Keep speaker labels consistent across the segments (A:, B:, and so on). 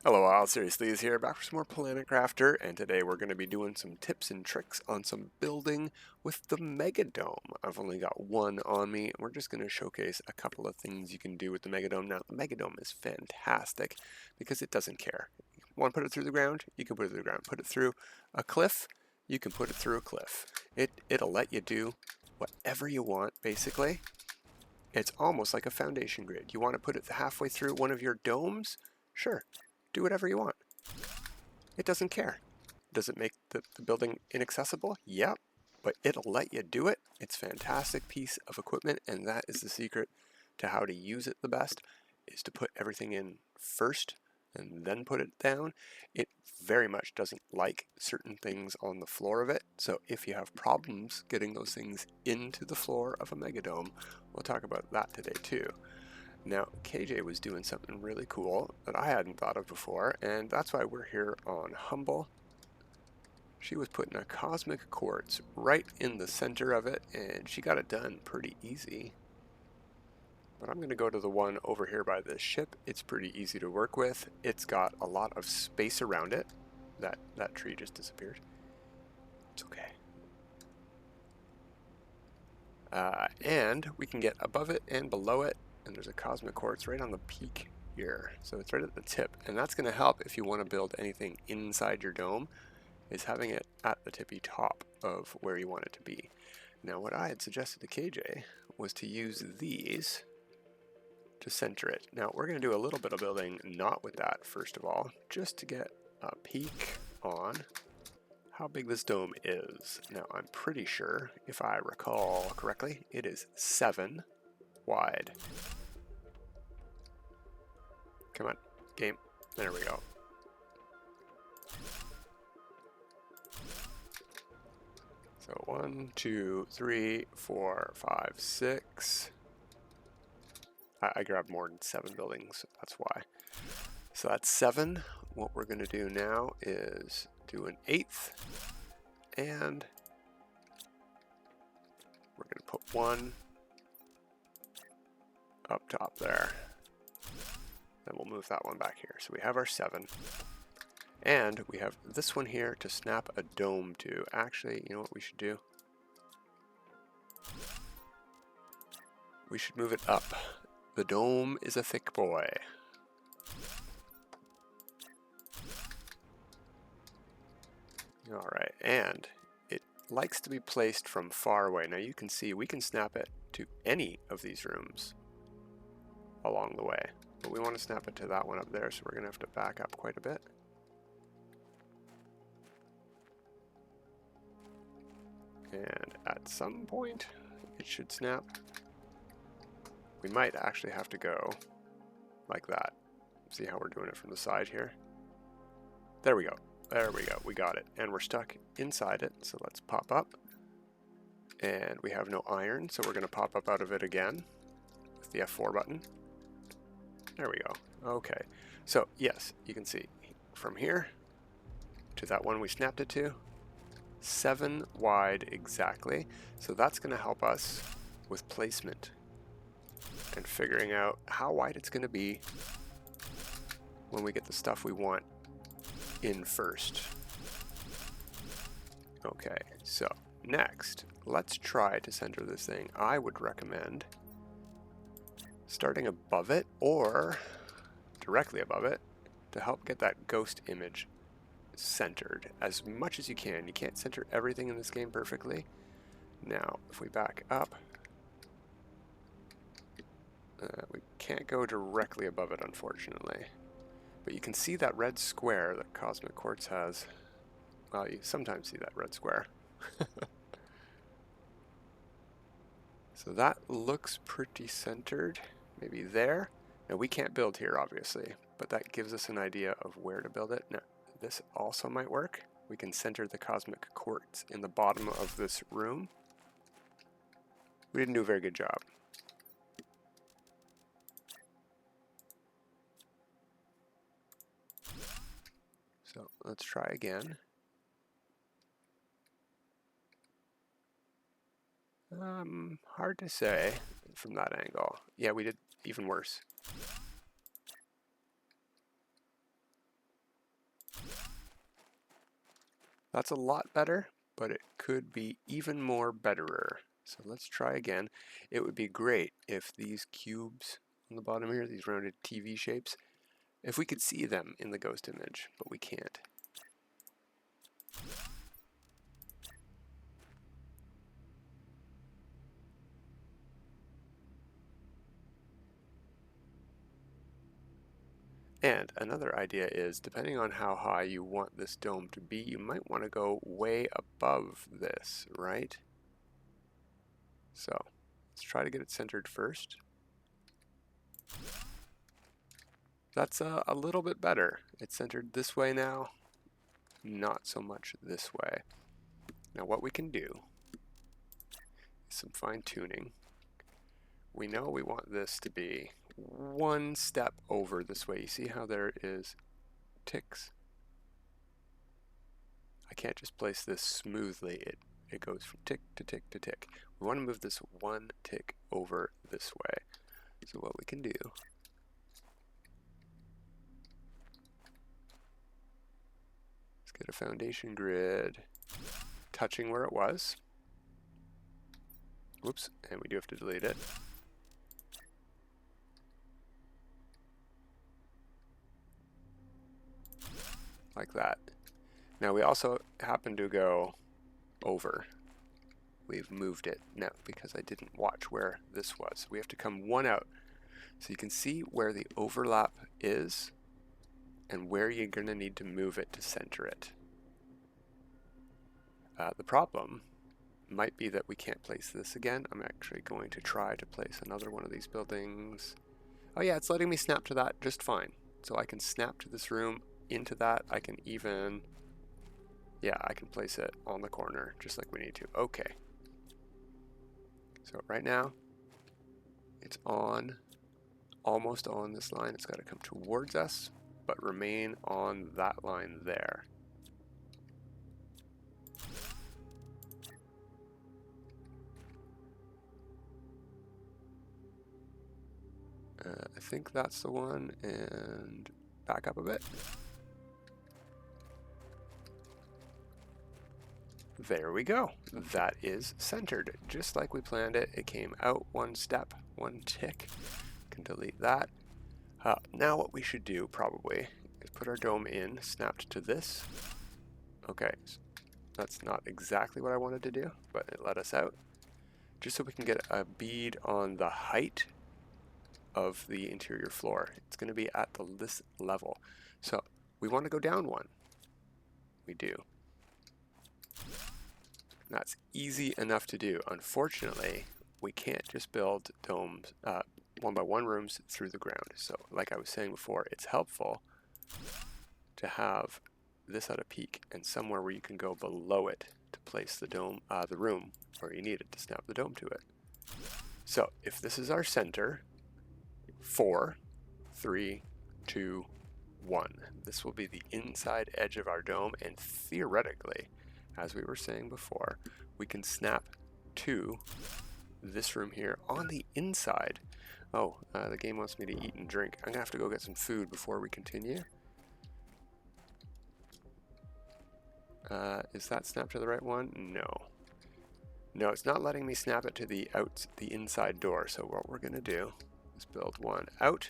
A: Hello all, Seriously is here, back for some more Planet Crafter, and today we're going to be doing some tips and tricks on some building with the Megadome. I've only got one on me, and we're just going to showcase a couple of things you can do with the Megadome. Now, the Megadome is fantastic because it doesn't care. You want to put it through the ground? You can put it through the ground. Put it through a cliff? You can put it through a cliff. It'll let you do whatever you want, basically. It's almost like a foundation grid. You want to put it halfway through one of your domes? Sure. Do whatever you want. It doesn't care. Does it make the building inaccessible? Yep. But it'll let you do it. It's a fantastic piece of equipment, and that is the secret to how to use it the best, is to put everything in first and then put it down. It very much doesn't like certain things on the floor of it, so if you have problems getting those things into the floor of a Megadome, we'll talk about that today too. Now, KJ was doing something really cool that I hadn't thought of before, and that's why we're here on Humble. She was putting a Cosmic Quartz right in the center of it, and she got it done pretty easy. But I'm going to go to the one over here by this ship. It's pretty easy to work with. It's got a lot of space around it. That tree just disappeared. It's okay. And we can get above it and below it, and there's a Cosmic Quartz right on the peak here. So it's right at the tip, and that's going to help if you want to build anything inside your dome, is having it at the tippy top of where you want it to be. Now what I had suggested to KJ was to use these to center it. Now we're going to do a little bit of building not with that first of all, just to get a peek on how big this dome is. Now I'm pretty sure, if I recall correctly, it is 7 wide. Come on, game. There we go. So 1, 2, 3, 4, 5, 6. I grabbed more than 7 buildings, that's why. So that's 7. What we're going to do now is do an 8th, and we're going to put 1 up top there. Then we'll move that one back here. So we have our 7. And we have this one here to snap a dome to. Actually, you know what we should do? We should move it up. The dome is a thick boy. Alright, and it likes to be placed from far away. Now you can see we can snap it to any of these rooms along the way. But we want to snap it to that one up there, so we're going to have to back up quite a bit. And at some point, it should snap. We might actually have to go like that. See how we're doing it from the side here? There we go. There we go. We got it. And we're stuck inside it, so let's pop up. And we have no iron, so we're going to pop up out of it again with the F4 button. There we go. Okay. So, yes, you can see from here to that one we snapped it to, 7 wide exactly. So that's going to help us with placement and figuring out how wide it's going to be when we get the stuff we want in first. Okay, so next, let's try to center this thing. I would recommend starting above it or directly above it to help get that ghost image centered as much as you can. You can't center everything in this game perfectly. Now, if we back up, we can't go directly above it, unfortunately. But you can see that red square that Cosmic Quartz has. Well, you sometimes see that red square. So that looks pretty centered. Maybe there. Now we can't build here, obviously, but that gives us an idea of where to build it. Now, this also might work. We can center the Cosmic Quartz in the bottom of this room. We didn't do a very good job. So let's try again. Hard to say from that angle. Yeah, we did even worse. That's a lot better, but it could be even more betterer. So let's try again. It would be great if these cubes on the bottom here, these rounded TV shapes, if we could see them in the ghost image, but we can't. And another idea is, depending on how high you want this dome to be, you might want to go way above this, right? So let's try to get it centered first. That's a little bit better. It's centered this way now, not so much this way. Now what we can do is some fine tuning. We know we want this to be one step over this way. You see how there is ticks? I can't just place this smoothly. It goes from tick to tick to tick. We want to move this one tick over this way. So what we can do is get a foundation grid touching where it was. Whoops, and we do have to delete it. Like that. Now we also happen to go over. We've moved it now because I didn't watch where this was. We have to come one out. So you can see where the overlap is and where you're going to need to move it to center it. The problem might be that we can't place this again. I'm actually going to try to place another one of these buildings. Oh yeah, it's letting me snap to that just fine. So I can snap to this room, into that. I can even, yeah, I can place it on the corner just like we need to. Okay. So right now, it's on, almost on this line. It's got to come towards us, but remain on that line there. I think that's the one, and back up a bit. There we go. That is centered, just like we planned it. It came out one step, one tick. Can delete that. Now what we should do probably is put our dome in, snapped to this. Okay, so that's not exactly what I wanted to do, but it let us out. Just so we can get a bead on the height of the interior floor. It's going to be at this level. So we want to go down one. We do. That's easy enough to do. Unfortunately, we can't just build domes, one by one rooms through the ground. So like I was saying before, it's helpful to have this at a peak and somewhere where you can go below it to place the dome, the room where you need it to snap the dome to it. So if this is our center, 4, 3, 2, 1. This will be the inside edge of our dome, and theoretically, as we were saying before, we can snap to this room here on the inside. Oh, the game wants me to eat and drink. I'm gonna have to go get some food before we continue. Is that snap to the right one? No. No, it's not letting me snap it to the inside door. So what we're gonna do is build one out.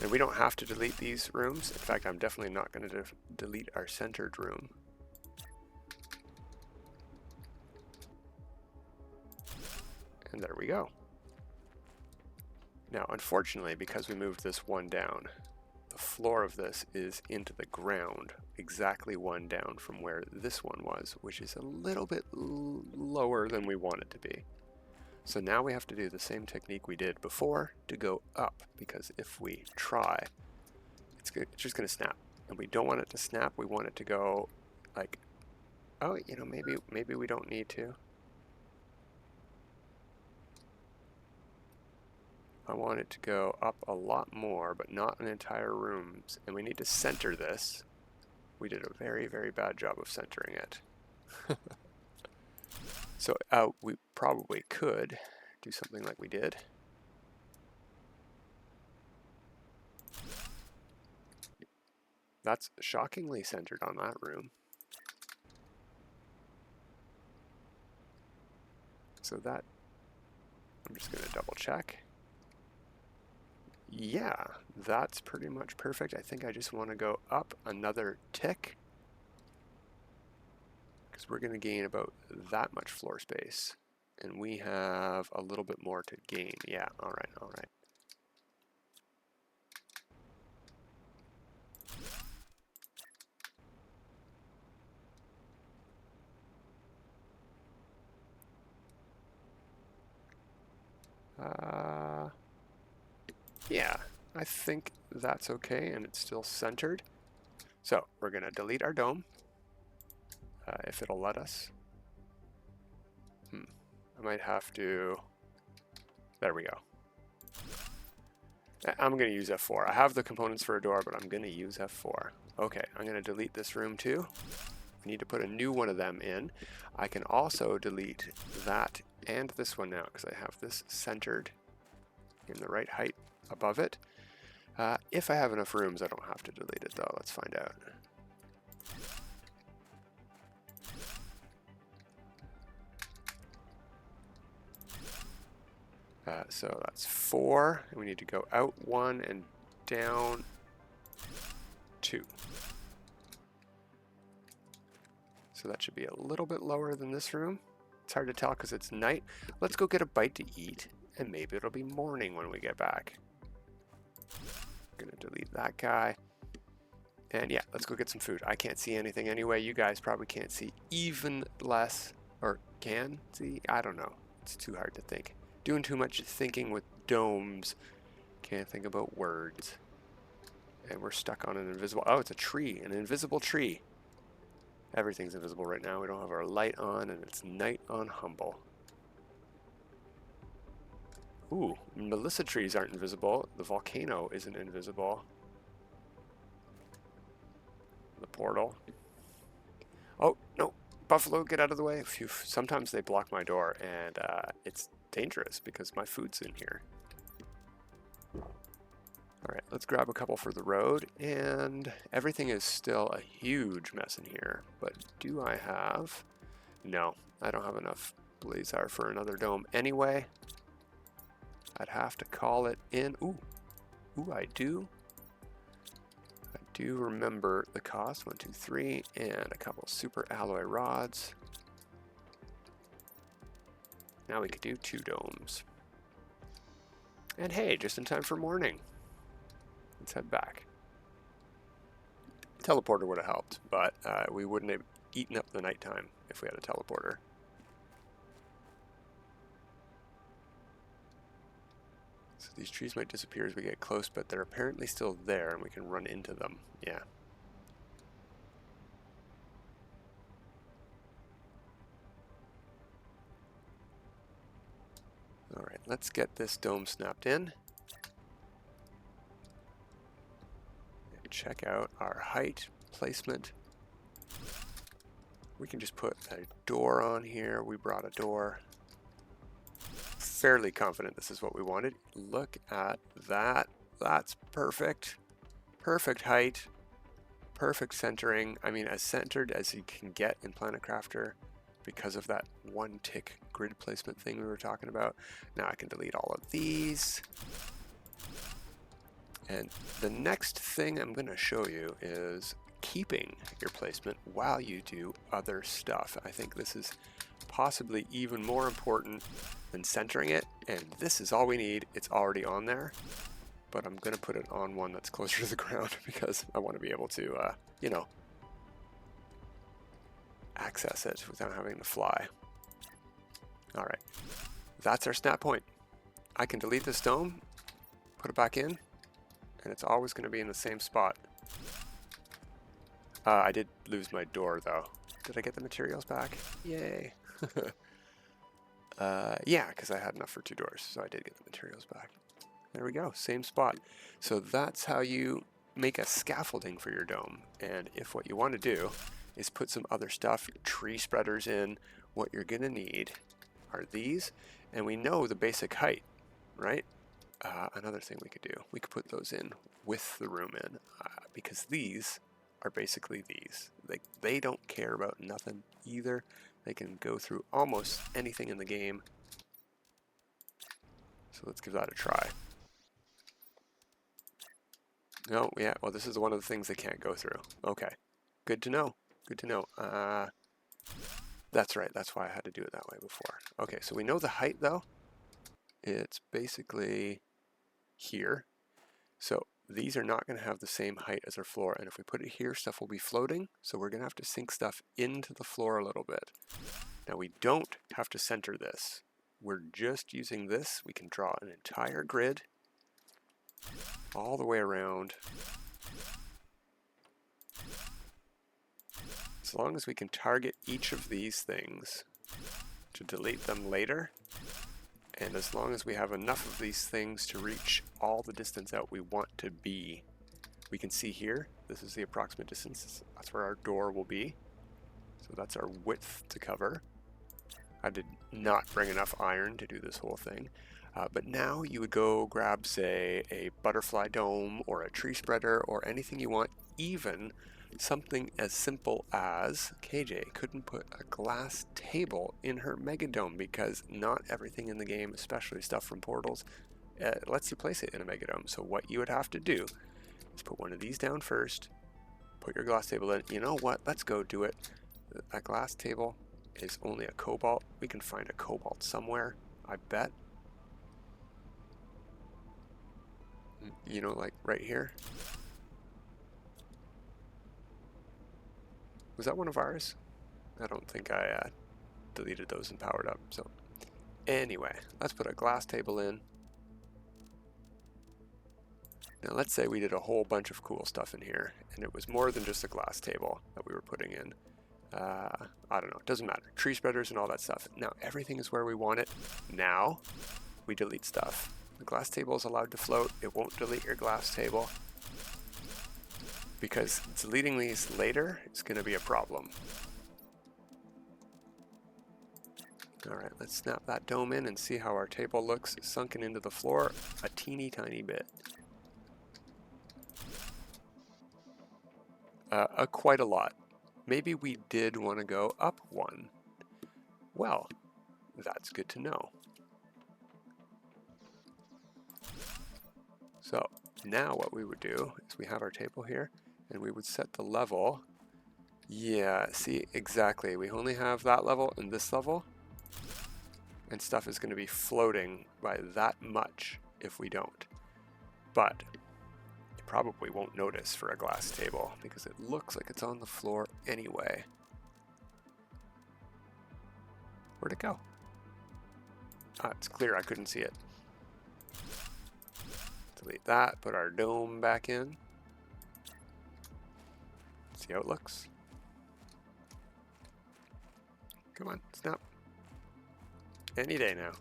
A: And we don't have to delete these rooms. In fact, I'm definitely not going to delete our centered room. And there we go. Now, unfortunately, because we moved this one down, the floor of this is into the ground, exactly one down from where this one was, which is a little bit lower than we want it to be. So now we have to do the same technique we did before to go up, because if we try, it's just going to snap. And we don't want it to snap, we want it to go like, oh, you know, maybe we don't need to. I want it to go up a lot more, but not in entire rooms. And we need to center this. We did a very, very bad job of centering it. So we probably could do something like we did. That's shockingly centered on that room. So that, I'm just going to double check. Yeah, that's pretty much perfect. I think I just want to go up another tick because we're going to gain about that much floor space. And we have a little bit more to gain. Yeah, all right, all right. Yeah, I think that's okay, and it's still centered. So we're going to delete our dome, if it'll let us. I might have to, there we go. I'm going to use F4. I have the components for a door, but I'm going to use F4. Okay, I'm going to delete this room too. I need to put a new one of them in. I can also delete that and this one now because I have this centered in the right height above it. If I have enough rooms, I don't have to delete it though. Let's find out. So that's 4, and we need to go out 1 and down 2. So that should be a little bit lower than this room. It's hard to tell because it's night. Let's go get a bite to eat, and maybe it'll be morning when we get back. I'm gonna delete that guy. And yeah, let's go get some food. I can't see anything anyway. You guys probably can't see even less, or can see. I don't know. It's too hard to think. Doing too much thinking with domes. Can't think about words. And we're stuck on an invisible, oh, it's a tree, an invisible tree. Everything's invisible right now. We don't have our light on, and it's night on Humble. Ooh, Melissa trees aren't invisible. The volcano isn't invisible. The portal. Oh, no. Buffalo, get out of the way. Phew. Sometimes they block my door, and it's dangerous because my food's in here. All right, let's grab a couple for the road, and everything is still a huge mess in here, but do I have... No, I don't have enough Blazar for another dome anyway. I'd have to call it in. Ooh, I do. I do remember the cost, 1, 2, 3, and a couple super alloy rods. Now we could do 2 domes. And hey, just in time for morning. Let's head back. Teleporter would have helped, but we wouldn't have eaten up the nighttime if we had a teleporter. So these trees might disappear as we get close, but they're apparently still there and we can run into them. Yeah. All right, let's get this dome snapped in. Check out our height placement. We can just put a door on here. We brought a door. Fairly confident this is what we wanted. Look at that. That's perfect. Perfect height. Perfect centering. I mean, as centered as you can get in Planet Crafter because of that 1 tick grid placement thing we were talking about. Now I can delete all of these. And the next thing I'm going to show you is keeping your placement while you do other stuff. I think this is possibly even more important than centering it, and this is all we need. It's already on there, but I'm going to put it on one that's closer to the ground because I want to be able to, you know, access it without having to fly. All right, that's our snap point. I can delete this dome, put it back in, and it's always going to be in the same spot. I did lose my door though. Did I get the materials back? Yay. Yeah, because I had enough for 2 doors, so I did get the materials back. There we go, same spot. So that's how you make a scaffolding for your dome. And if what you want to do is put some other stuff, tree spreaders in, what you're going to need are these, and we know the basic height, right? Another thing we could do, we could put those in with the room in, because these are basically these. They don't care about nothing either. They can go through almost anything in the game. So let's give that a try. No, yeah, well, this is one of the things they can't go through. Okay, good to know. Good to know. That's right, that's why I had to do it that way before. Okay, so we know the height though. It's basically here. So these are not going to have the same height as our floor, and if we put it here, stuff will be floating, so we're going to have to sink stuff into the floor a little bit. Now we don't have to center this. We're just using this. We can draw an entire grid all the way around. As long as we can target each of these things to delete them later, and as long as we have enough of these things to reach all the distance out we want to be. We can see here, this is the approximate distance, that's where our door will be. So that's our width to cover. I did not bring enough iron to do this whole thing. But now you would go grab, say, a butterfly dome or a tree spreader or anything you want, even something as simple as KJ couldn't put a glass table in her Megadome because not everything in the game, especially stuff from portals, lets you place it in a Megadome. So what you would have to do is put one of these down first, put your glass table in. You know what? Let's go do it. That glass table is only a cobalt. We can find a cobalt somewhere, I bet. You know, like right here. Was that one of ours? I don't think I deleted those and powered up. So anyway, let's put a glass table in. Now let's say we did a whole bunch of cool stuff in here, and it was more than just a glass table that we were putting in. I don't know, it doesn't matter. Tree spreaders and all that stuff. Now everything is where we want it. Now we delete stuff. The glass table is allowed to float. It won't delete your glass table, because deleting these later is going to be a problem. Alright, let's snap that dome in and see how our table looks sunken into the floor a teeny tiny bit. Quite a lot. Maybe we did want to go up one. Well, that's good to know. So now what we would do is we have our table here, and we would set the level. Yeah, see, exactly. We only have that level and this level, and stuff is going to be floating by that much if we don't. But you probably won't notice for a glass table because it looks like it's on the floor anyway. Where'd it go? Ah, it's clear, I couldn't see it. Delete that, put our dome back in. See how it looks. Come on, snap. Any day now.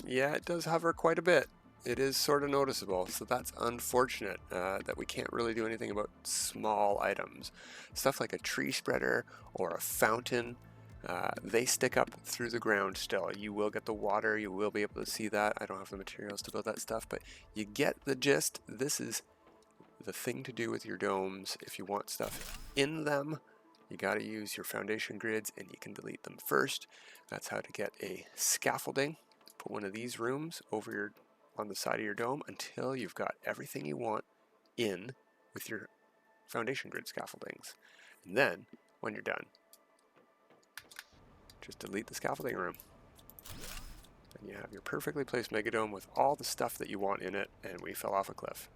A: Yeah, it does hover quite a bit. It is sort of noticeable, so that's unfortunate that we can't really do anything about small items. Stuff like a tree spreader or a fountain, they stick up through the ground still. You will get the water, you will be able to see that. I don't have the materials to build that stuff, but you get the gist. This is the thing to do with your domes. If you want stuff in them, you got to use your foundation grids, and you can delete them first. That's how to get a scaffolding. Put one of these rooms over on the side of your dome until you've got everything you want in with your foundation grid scaffoldings. And then, when you're done, just delete the scaffolding room. And you have your perfectly placed Megadome with all the stuff that you want in it, and we fell off a cliff.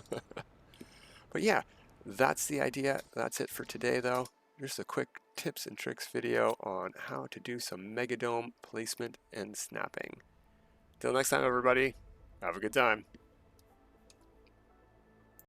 A: But yeah, that's the idea. That's it for today, though. Just a quick tips and tricks video on how to do some Megadome placement and snapping. Till next time, everybody, have a good time.